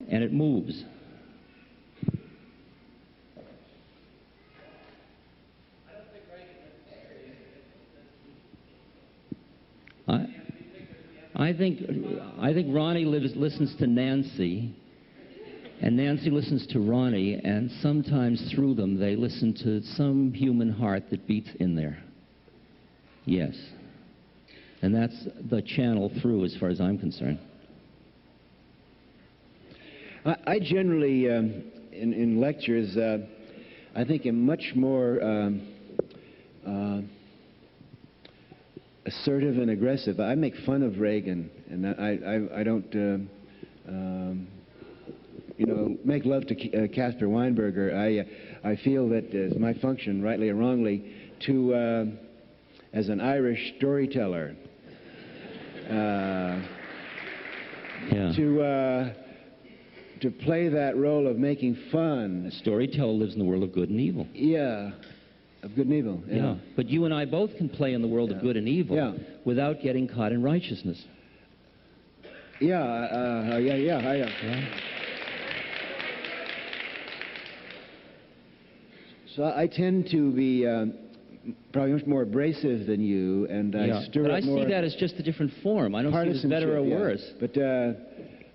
and it moves. I think Ronnie listens to Nancy, and Nancy listens to Ronnie, and sometimes through them they listen to some human heart that beats in there. Yes. And that's the channel through as far as I'm concerned. I generally, in lectures, I think am much more assertive and aggressive. I make fun of Reagan, and I don't, you know, make love to Caspar Weinberger. I feel that it's my function, rightly or wrongly, to, as an Irish storyteller, to play that role of making fun. A storyteller lives in the world of good and evil. Yeah. Of good and evil, yeah. But you and I both can play in the world of good and evil without getting caught in righteousness. So I tend to be probably much more abrasive than you, and I stir but up I more see that as just a different form. I don't see it as better or worse. But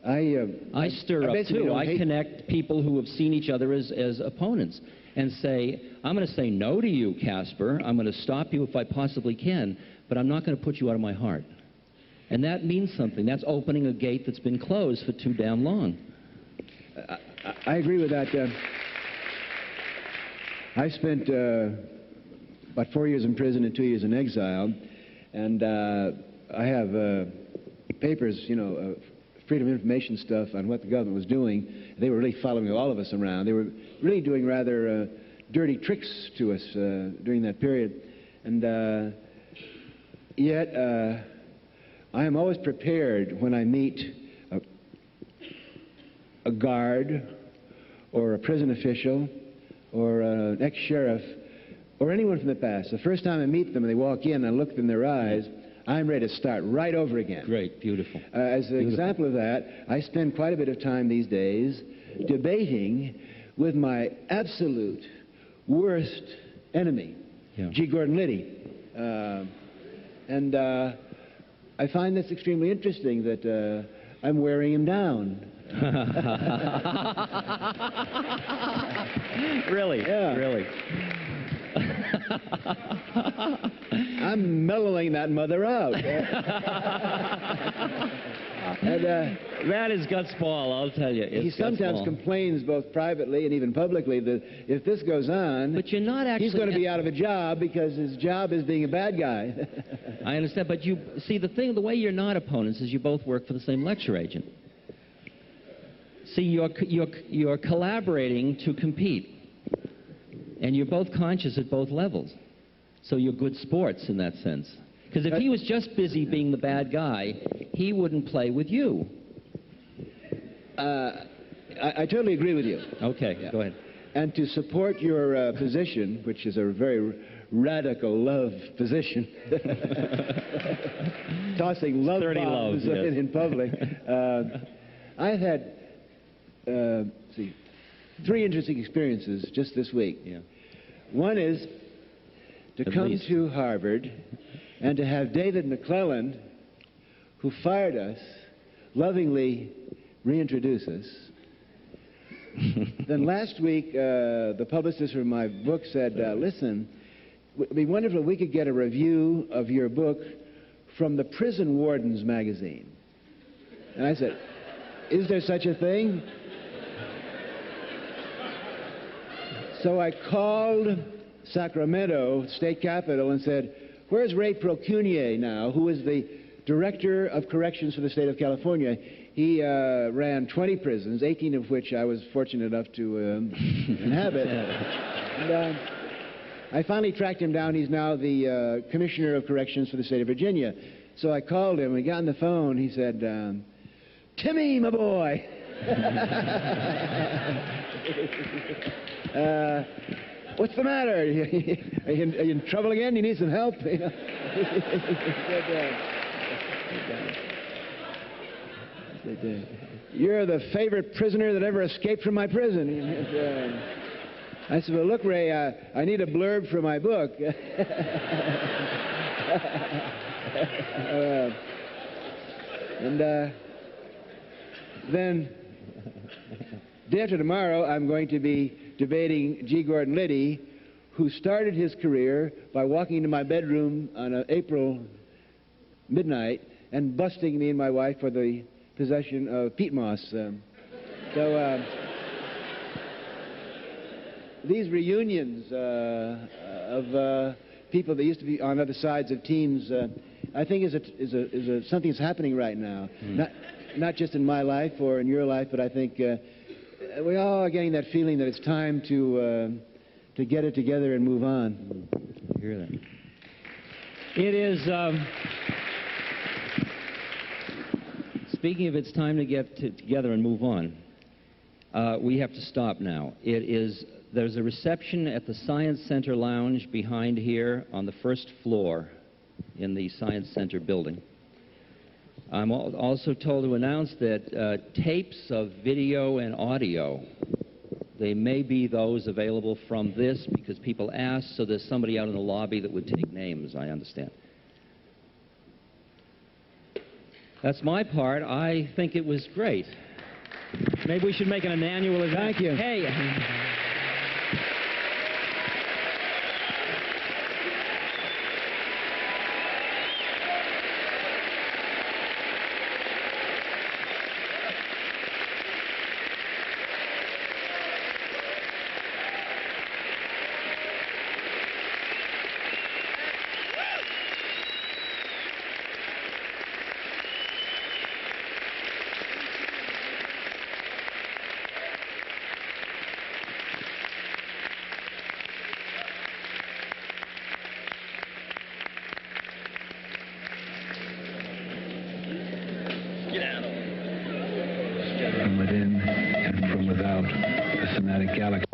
I stir up too. I connect people who have seen each other as opponents and say, I'm going to say no to you, Caspar. I'm going to stop you if I possibly can, but I'm not going to put you out of my heart. And that means something. That's opening a gate that's been closed for too damn long. I agree with that. I spent about 4 years in prison and 2 years in exile, and I have papers, you know, freedom of information stuff on what the government was doing. They were really following all of us around. They were really doing rather dirty tricks to us during that period. And yet, I am always prepared when I meet a guard or a prison official or an ex-sheriff or anyone from the past. The first time I meet them and they walk in and I look in their eyes, I'm ready to start right over again. Great, beautiful. As an example of that, I spend quite a bit of time these days debating with my absolute worst enemy, G. Gordon Liddy. And I find this extremely interesting that I'm wearing him down. Really? Yeah. Really? I'm mellowing that mother out. And, that is guts ball, I'll tell you. He sometimes complains both privately and even publicly that if this goes on, but you're not actually, he's going to be out of a job because his job is being a bad guy. I understand, but you see, the way you're not opponents is you both work for the same lecture agent. See, you're collaborating to compete, and you're both conscious at both levels. So you're good sports in that sense. Because if he was just busy being the bad guy, he wouldn't play with you. I totally agree with you. Okay, go ahead. And to support your position, which is a very radical love position, tossing love bombs in public, I've had three interesting experiences just this week. Yeah. One is to come to Harvard and to have David McClelland, who fired us, lovingly reintroduce us. Then last week, the publicist for my book said, listen, it would be wonderful if we could get a review of your book from the Prison Wardens magazine. And I said, is there such a thing? So I called Sacramento State Capitol and said, where's Ray Procunier now, who is the Director of Corrections for the state of California? He ran 20 prisons, 18 of which I was fortunate enough to inhabit. And I finally tracked him down. He's now the Commissioner of Corrections for the state of Virginia. So I called him. We got on the phone. He said, Timmy, my boy. What's the matter? Are you in trouble again? You need some help? You know? you're the favorite prisoner that ever escaped from my prison. I said, well, look, Ray, I need a blurb for my book. Then, day after tomorrow, I'm going to be debating G. Gordon Liddy, who started his career by walking into my bedroom on an April midnight and busting me and my wife for the possession of peat moss. These reunions of people that used to be on other sides of teams, I think is something that's happening right now. Not just in my life or in your life, but I think we all are getting that feeling that it's time to get it together and move on. I hear that. It is. Speaking of it's time to get together and move on, we have to stop now. There's a reception at the Science Center Lounge behind here on the first floor in the Science Center building. I'm also told to announce that tapes of video and audio, they may be those available from this because people asked, so there's somebody out in the lobby that would take names, I understand. That's my part. I think it was great. Maybe we should make it an annual event. Thank you. Hey. From within and from without, the somatic galaxy.